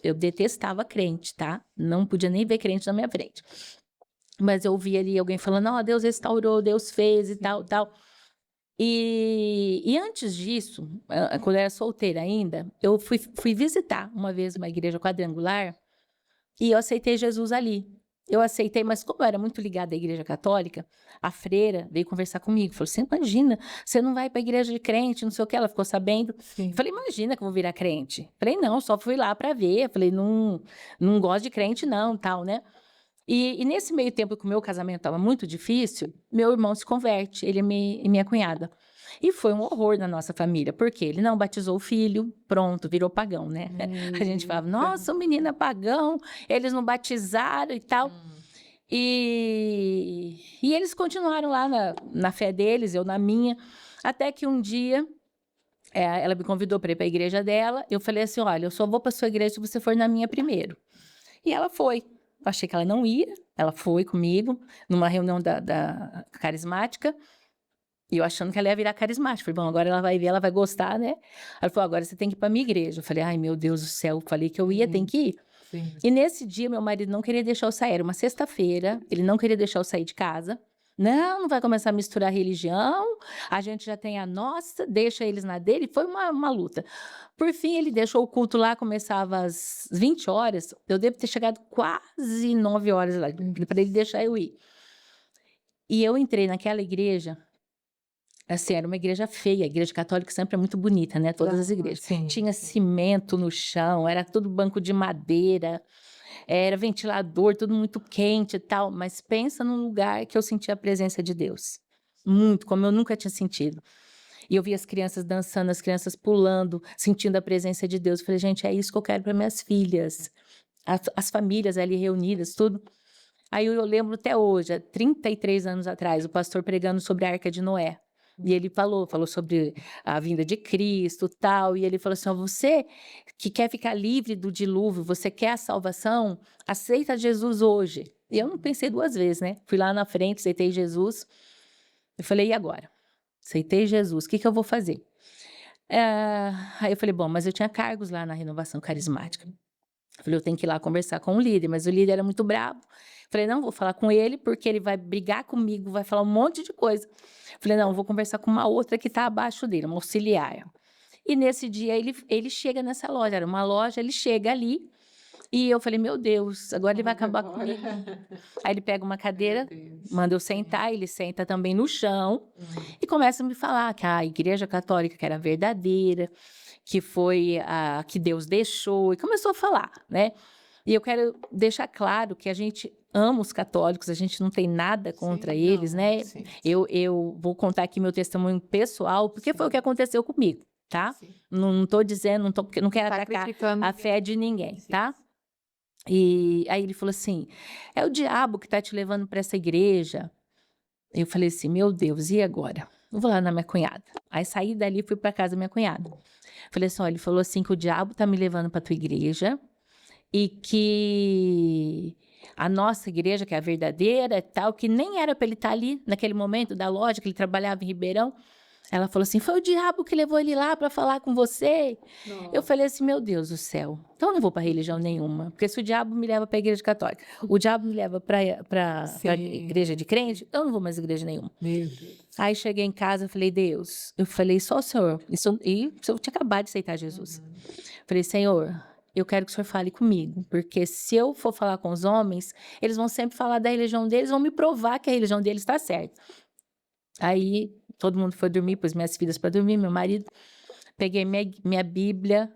eu detestava crente, tá? Não podia nem ver crente na minha frente. Mas eu ouvia ali alguém falando, ó, Deus restaurou, Deus fez e tal, tal. E antes disso, quando eu era solteira ainda, eu fui visitar uma vez uma igreja quadrangular e eu aceitei Jesus ali. Eu aceitei, mas como eu era muito ligada à igreja católica, a freira veio conversar comigo. Falou, você imagina, você não vai para a igreja de crente, não sei o que. Ela ficou sabendo. Sim. Falei, imagina que eu vou virar crente. Falei, não, só fui lá para ver. Falei, não gosto de crente não, tal, né? E nesse meio tempo que o meu casamento estava muito difícil, meu irmão se converte, ele e minha cunhada. E foi um horror na nossa família, porque ele não batizou o filho, pronto, virou pagão, né? A gente falava, nossa, o menino é pagão, eles não batizaram e tal. E eles continuaram lá na fé deles, eu na minha, até que um dia ela me convidou para ir para a igreja dela. Eu falei assim: olha, eu só vou para sua igreja se você for na minha primeiro. E ela foi. Eu achei que ela não ia, ela foi comigo numa reunião da carismática. E eu achando que ela ia virar carismática. Falei, bom, agora ela vai ver, ela vai gostar, né? Ela falou, agora você tem que ir para minha igreja. Eu falei, ai, meu Deus do céu. Falei que eu ia, tem que ir. Sim. E nesse dia, meu marido não queria deixar eu sair. Era uma sexta-feira, ele não queria deixar eu sair de casa. Não vai começar a misturar religião, a gente já tem a nossa, deixa eles na dele. Foi uma luta. Por fim, ele deixou o culto lá, começava às 20 horas. Eu devo ter chegado quase 9 horas lá, para ele deixar eu ir. E eu entrei naquela igreja. Assim, era uma igreja feia, a igreja católica sempre é muito bonita, né? Todas as igrejas. Sim. Tinha cimento no chão, era tudo banco de madeira, era ventilador, tudo muito quente e tal. Mas pensa num lugar que eu senti a presença de Deus. Muito, como eu nunca tinha sentido. E eu vi as crianças dançando, as crianças pulando, sentindo a presença de Deus. Eu falei, gente, é isso que eu quero para minhas filhas. As famílias ali reunidas, tudo. Aí eu lembro até hoje, há 33 anos atrás, o pastor pregando sobre a Arca de Noé. E ele falou sobre a vinda de Cristo, tal, e ele falou assim, ó, você que quer ficar livre do dilúvio, você quer a salvação, aceita Jesus hoje. E eu não pensei duas vezes, né? Fui lá na frente, aceitei Jesus. Eu falei, e agora? Aceitei Jesus, o que eu vou fazer? Aí eu falei, bom, mas eu tinha cargos lá na renovação carismática. Eu falei, eu tenho que ir lá conversar com o líder, mas o líder era muito bravo. Falei, não, vou falar com ele, porque ele vai brigar comigo, vai falar um monte de coisa. Falei, não, vou conversar com uma outra que está abaixo dele, uma auxiliar. E nesse dia ele chega nessa loja, era uma loja, ele chega ali, e eu falei, meu Deus, agora ele vai acabar comigo. Aí ele pega uma cadeira, manda eu sentar, ele senta também no chão, e começa a me falar que a igreja católica que era verdadeira, que foi a que Deus deixou, e começou a falar, né? E eu quero deixar claro que a gente ama os católicos, a gente não tem nada contra Sim, eles, não, né? sim. Eu vou contar aqui meu testemunho pessoal, porque foi o que aconteceu comigo, tá? Sim. Não estou dizendo, não quero Tá atacar criticando a fé de ninguém, Sim. tá? E aí ele falou assim, é o diabo que está te levando para essa igreja. Eu falei assim, meu Deus, e agora? Eu vou lá na minha cunhada. Aí saí dali e fui para casa da minha cunhada. Falei assim, olha, ele falou assim que o diabo está me levando para tua igreja e que a nossa igreja, que é a verdadeira, tal, que nem era para ele estar ali naquele momento da loja, que ele trabalhava em Ribeirão. Ela falou assim, foi o diabo que levou ele lá para falar com você. Eu falei assim, meu Deus do céu, então eu não vou para religião nenhuma, porque se o diabo me leva para a igreja católica, o diabo me leva para a igreja de crente, eu não vou mais à igreja nenhuma. Meu Deus. Aí cheguei em casa, eu falei, Deus, eu falei, só o Senhor, e eu tinha acabado de aceitar Jesus. Falei, Senhor, eu quero que o Senhor fale comigo, porque se eu for falar com os homens, eles vão sempre falar da religião deles, vão me provar que a religião deles está certa. Aí todo mundo foi dormir, pus minhas filhas para dormir, meu marido. Peguei minha Bíblia,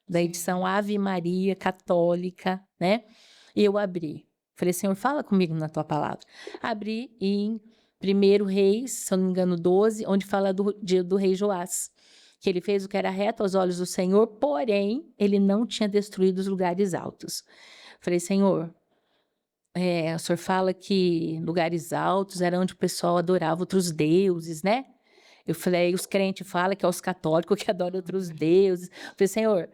da edição Ave Maria Católica, né? E eu abri. Falei, Senhor, fala comigo na tua palavra. Abri em 1 Reis, se eu não me engano, 12, onde fala do rei Joás. Que ele fez o que era reto aos olhos do Senhor, porém, ele não tinha destruído os lugares altos. Falei, Senhor, o Senhor fala que lugares altos era onde o pessoal adorava outros deuses, né? Eu falei, os crentes falam que é os católicos que adoram outros deuses. Eu falei, Senhor,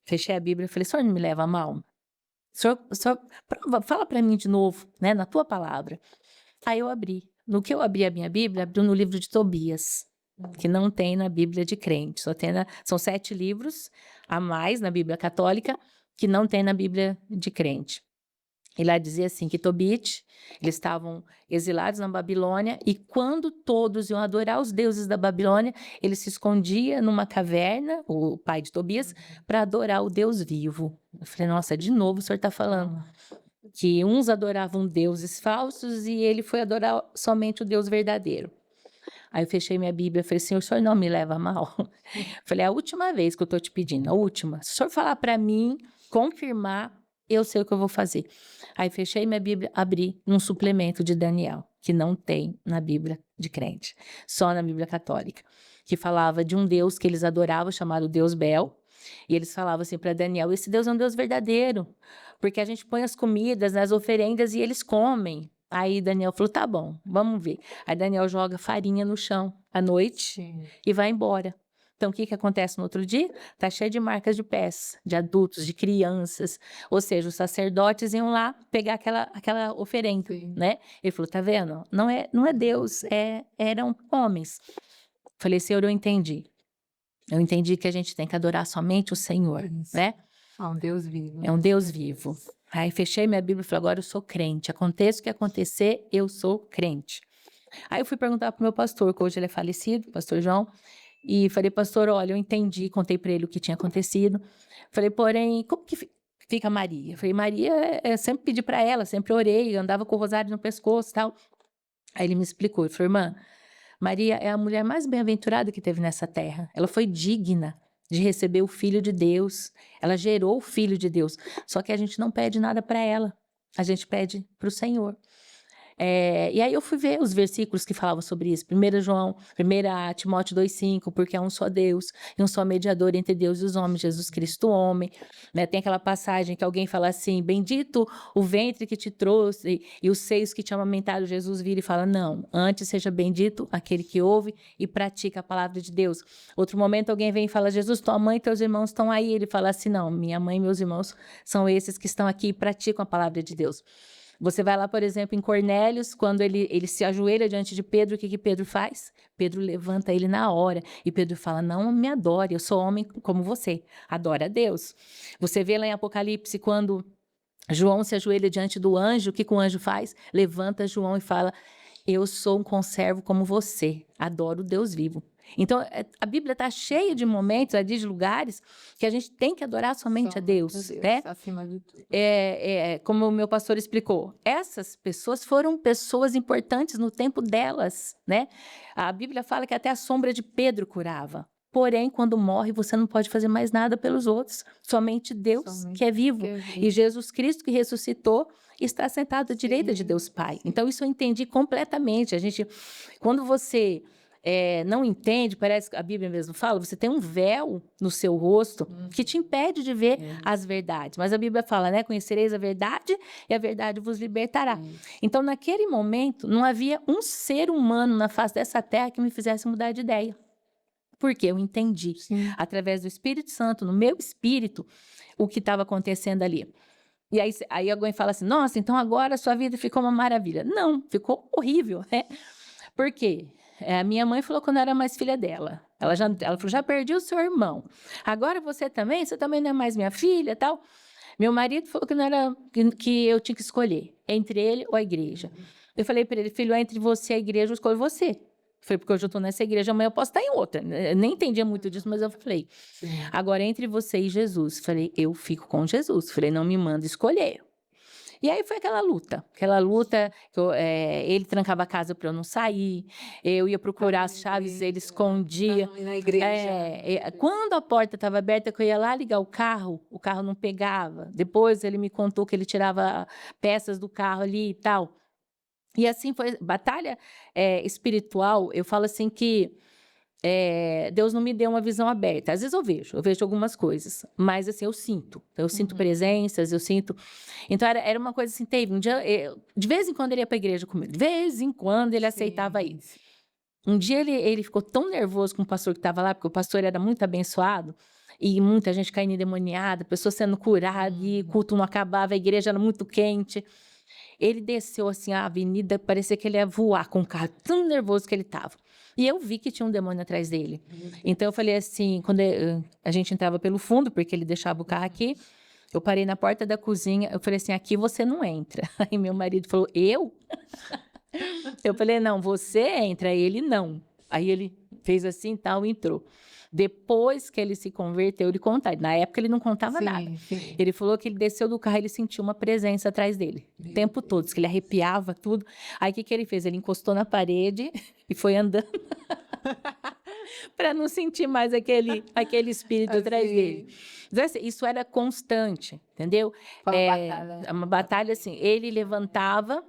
fechei a Bíblia e falei, Senhor, não me leva a mal. Senhor, fala para mim de novo, né, na tua palavra. Aí eu abri. No que eu abri a minha Bíblia, abri no livro de Tobias, que não tem na Bíblia de crente. Só tem são 7 livros a mais na Bíblia católica. que não tem na Bíblia de crente. E lá dizia assim, que Tobit, eles estavam exilados na Babilônia, e quando todos iam adorar os deuses da Babilônia, ele se escondia numa caverna, o pai de Tobias, para adorar o Deus vivo. Eu falei, nossa, de novo o senhor está falando que uns adoravam deuses falsos e ele foi adorar somente o Deus verdadeiro. Aí eu fechei minha Bíblia e falei, Senhor, o senhor não me leva a mal? Falei, é a última vez que eu estou te pedindo, a última. Se o senhor falar para mim, confirmar, eu sei o que eu vou fazer. Aí fechei minha Bíblia, abri num suplemento de Daniel, que não tem na Bíblia de crente, só na Bíblia católica, que falava de um Deus que eles adoravam, chamado Deus Bel, e eles falavam assim para Daniel, esse Deus é um Deus verdadeiro, porque a gente põe as comidas nas oferendas e eles comem. Aí Daniel falou, tá bom, vamos ver. Aí Daniel joga farinha no chão à noite e vai embora. Então, o que acontece no outro dia? Está cheio de marcas de pés, de adultos, de crianças. Ou seja, os sacerdotes iam lá pegar aquela oferenda, né? Ele falou, tá vendo? Não é Deus, eram homens. Falei, Senhor, eu entendi. Eu entendi que a gente tem que adorar somente o Senhor, né? É um Deus vivo. É um Deus vivo. Aí fechei minha Bíblia e falei, agora eu sou crente. Aconteça o que acontecer, eu sou crente. Aí eu fui perguntar para o meu pastor, que hoje ele é falecido, pastor João, e falei, pastor, olha, eu entendi, contei para ele o que tinha acontecido. Falei, porém, como que fica Maria? Falei, Maria, sempre pedi para ela, sempre orei, andava com o rosário no pescoço e tal. Aí ele me explicou, ele falou, irmã, Maria é a mulher mais bem-aventurada que teve nessa terra. Ela foi digna de receber o Filho de Deus. Ela gerou o Filho de Deus. Só que a gente não pede nada para ela. A gente pede para o Senhor. E aí eu fui ver os versículos que falavam sobre isso. 1 Timóteo 2,5, porque é um só Deus e um só mediador entre Deus e os homens, Jesus Cristo, homem. Né? Tem aquela passagem que alguém fala assim, bendito o ventre que te trouxe e os seios que te amamentaram. Jesus vira e fala, não, antes seja bendito aquele que ouve e pratica a palavra de Deus. Outro momento alguém vem e fala, Jesus, tua mãe e teus irmãos estão aí. Ele fala assim, não, minha mãe e meus irmãos são esses que estão aqui e praticam a palavra de Deus. Você vai lá, por exemplo, em Cornélios, quando ele se ajoelha diante de Pedro, o que Pedro faz? Pedro levanta ele na hora. E Pedro fala, não me adore, eu sou homem como você. Adora a Deus. Você vê lá em Apocalipse, quando João se ajoelha diante do anjo, o que o anjo faz? Levanta João e fala, eu sou um conservo como você, adoro o Deus vivo. Então, a Bíblia está cheia de momentos, de lugares, que a gente tem que adorar somente a Deus, né? Acima de tudo. Como o meu pastor explicou, essas pessoas foram pessoas importantes no tempo delas, né? A Bíblia fala que até a sombra de Pedro curava. Porém, quando morre, você não pode fazer mais nada pelos outros. Somente Deus, que é vivo. E Jesus Cristo, que ressuscitou, está sentado à direita de Deus Pai. Então, isso eu entendi completamente. Quando você não entende, parece que a Bíblia mesmo fala, você tem um véu no seu rosto que te impede de ver as verdades. Mas a Bíblia fala, né? Conhecereis a verdade e a verdade vos libertará. Então, naquele momento, não havia um ser humano na face dessa terra que me fizesse mudar de ideia. Porque eu entendi, através do Espírito Santo, no meu espírito, o que estava acontecendo ali. E aí alguém fala assim, nossa, então agora a sua vida ficou uma maravilha. Não, ficou horrível, né? Por quê? A minha mãe falou quando eu era mais filha dela. Ela falou, já perdi o seu irmão. Agora você também não é mais minha filha, tal. Meu marido falou que eu tinha que escolher entre ele ou a igreja. Eu falei para ele, filho, entre você e a igreja, eu escolho você. Foi porque hoje eu estou nessa igreja, amanhã eu posso estar em outra. Eu nem entendia muito disso, mas eu falei. Agora, entre você e Jesus, falei, eu fico com Jesus. Falei, não me manda escolher. E aí foi aquela luta que ele trancava a casa para eu não sair, eu ia procurar as chaves, ele escondia. Na igreja. Quando a porta estava aberta, que eu ia lá ligar o carro não pegava. Depois ele me contou que ele tirava peças do carro ali e tal. E assim foi, batalha espiritual, eu falo assim que Deus não me deu uma visão aberta. Às vezes eu vejo algumas coisas, mas assim, eu sinto presenças, eu sinto... Então era uma coisa assim, teve um dia, de vez em quando ele ia para a igreja comigo, de vez em quando ele aceitava ir. Um dia ele ficou tão nervoso com o pastor que estava lá, porque o pastor era muito abençoado, e muita gente caindo endemoniada, pessoas sendo curadas, e o culto não acabava, a igreja era muito quente. Ele desceu assim a avenida, parecia que ele ia voar com o carro, tão nervoso que ele estava. E eu vi que tinha um demônio atrás dele. Então eu falei assim, quando a gente entrava pelo fundo, porque ele deixava o carro aqui, Eu parei na porta da cozinha, eu falei assim: "Aqui você não entra". Aí meu marido falou: "Eu?" Eu falei: "Não, você entra", aí ele: "Não". Aí ele fez assim, tal, entrou. Depois que ele se converteu, ele conta, na época ele não contava nada. Sim, sim. Ele falou que ele desceu do carro, ele sentiu uma presença atrás dele, o tempo todo, diz que ele arrepiava tudo. Aí o que que ele fez? Ele encostou na parede e foi andando para não sentir mais aquele espírito atrás dele. Assim, Então, assim, isso era constante, entendeu? foi uma É batalha. uma batalha assim, ele levantava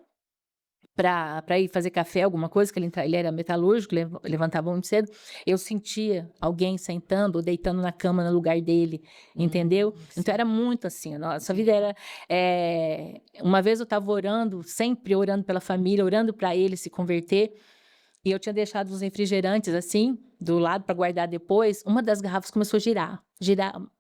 para ir fazer café, alguma coisa, que ele era metalúrgico, levantava muito cedo, eu sentia alguém sentando ou deitando na cama no lugar dele, entendeu? Então era muito assim, a nossa vida era... uma vez eu estava orando, sempre orando pela família, orando para ele se converter, e eu tinha deixado os refrigerantes assim, do lado para guardar depois, uma das garrafas começou a girar,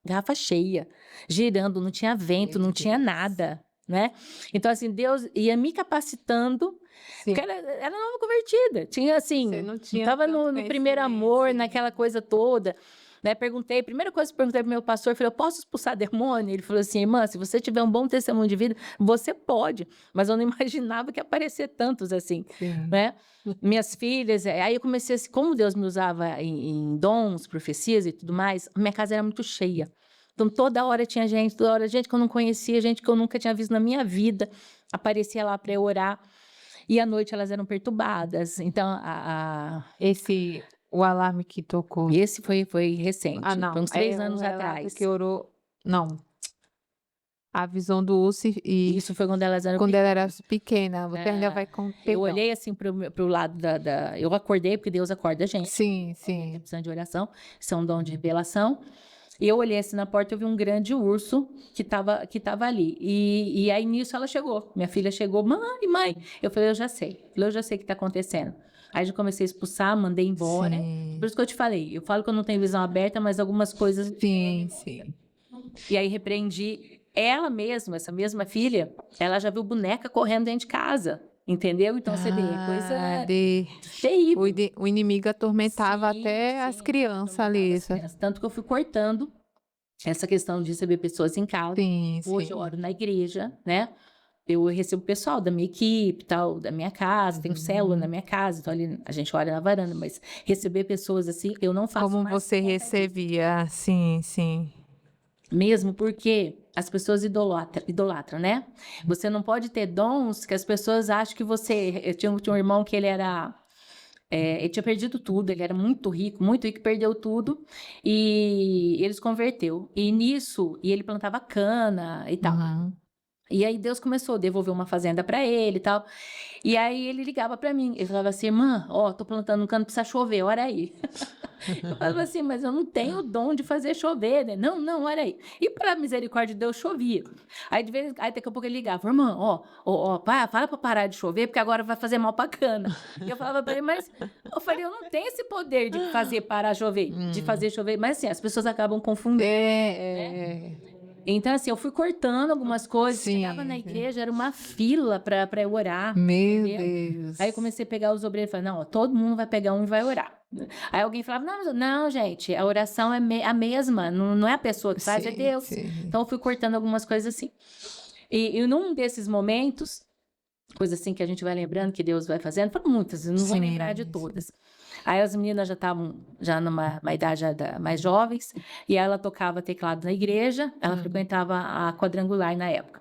garrafa cheia, girando, não tinha vento, Meu não tinha Deus. nada, né? Então, assim, Deus ia me capacitando, Sim. porque era nova convertida, tinha assim, Você não tinha estava tanto no primeiro amor, conhecimento, naquela coisa toda, né? Perguntei, primeira coisa que eu perguntei pro meu pastor, eu falei, eu posso expulsar demônio? Ele falou assim, irmã, se você tiver um bom testemunho de vida, você pode, mas eu não imaginava que ia aparecer tantos assim, Sim. né? Minhas filhas, aí eu comecei assim, como Deus me usava em dons, profecias e tudo mais, minha casa era muito cheia. Então, toda hora tinha gente, toda hora gente que eu não conhecia, gente que eu nunca tinha visto na minha vida, aparecia lá para eu orar. E à noite elas eram perturbadas. Então, O alarme que tocou. esse foi Ah, recente, foi não. uns 3 O anos relato atrás. que orou. Não. A visão do urso e Isso foi quando elas eram quando ela era pequena. Você ainda pequenas. vai com Eu perdão. olhei assim pro lado eu acordei, porque Deus acorda a gente. Sim, Tá sim. precisando de oração, isso é um dom de revelação. E eu olhei assim na porta, eu vi um grande urso que tava ali. E aí nisso ela chegou. Minha filha chegou, mãe. Eu falei, eu já sei. Eu falei, eu já sei o que está acontecendo. Aí já comecei a expulsar, mandei embora. Sim. Por isso que eu te falei. Eu falo que eu não tenho visão aberta, mas algumas coisas. Sim, sim. E aí repreendi ela mesma, essa mesma filha, ela já viu boneca correndo dentro de casa. Entendeu? Então você vê, coisa terrível. O inimigo atormentava Sim, até as sim, crianças atormentava ali. as crianças. Tanto que eu fui cortando essa questão de receber pessoas em casa. Sim, Hoje eu sim. oro na igreja, né? Eu recebo pessoal da minha equipe, tal, da minha casa, tenho célula na minha casa, então ali a gente ora na varanda, mas receber pessoas assim, eu não faço Como mais você por conta disso. recebia? Sim, sim. Mesmo porque as pessoas idolatram, né? Você não pode ter dons que as pessoas acham que você... tinha um irmão que ele tinha perdido tudo, ele era muito rico, perdeu tudo, e ele se converteu. E nisso, ele plantava cana e tal. Uhum. E aí Deus começou a devolver uma fazenda para ele e tal. E aí ele ligava para mim, ele falava assim, irmã, ó, tô plantando um cano, precisa chover, ora aí. Eu falava assim, mas eu não tenho o dom de fazer chover, né? Não, ora aí. E para misericórdia de Deus, chovia. Aí daqui a pouco ele ligava, irmã, fala para parar de chover, porque agora vai fazer mal pra cana. E eu falava para ele, mas eu falei, eu não tenho esse poder de fazer parar de chover, de fazer chover. Mas assim, as pessoas acabam confundindo. Então, assim, eu fui cortando algumas coisas, chegava na Sim. igreja, era uma fila para eu orar. Meu Entendeu? Deus. Aí eu comecei a pegar os obreiros e falei, não, ó, todo mundo vai pegar um e vai orar. Aí alguém falava, não, gente, a oração é a mesma, não é a pessoa que faz, é Sim, Deus. sim. Então eu fui cortando algumas coisas assim. E num desses momentos, coisa assim que a gente vai lembrando que Deus vai fazendo, foram muitas, eu não vou Sim, lembrar de todas. Aí as meninas já estavam numa idade mais jovens, e ela tocava teclado na igreja, ela frequentava a quadrangular na época.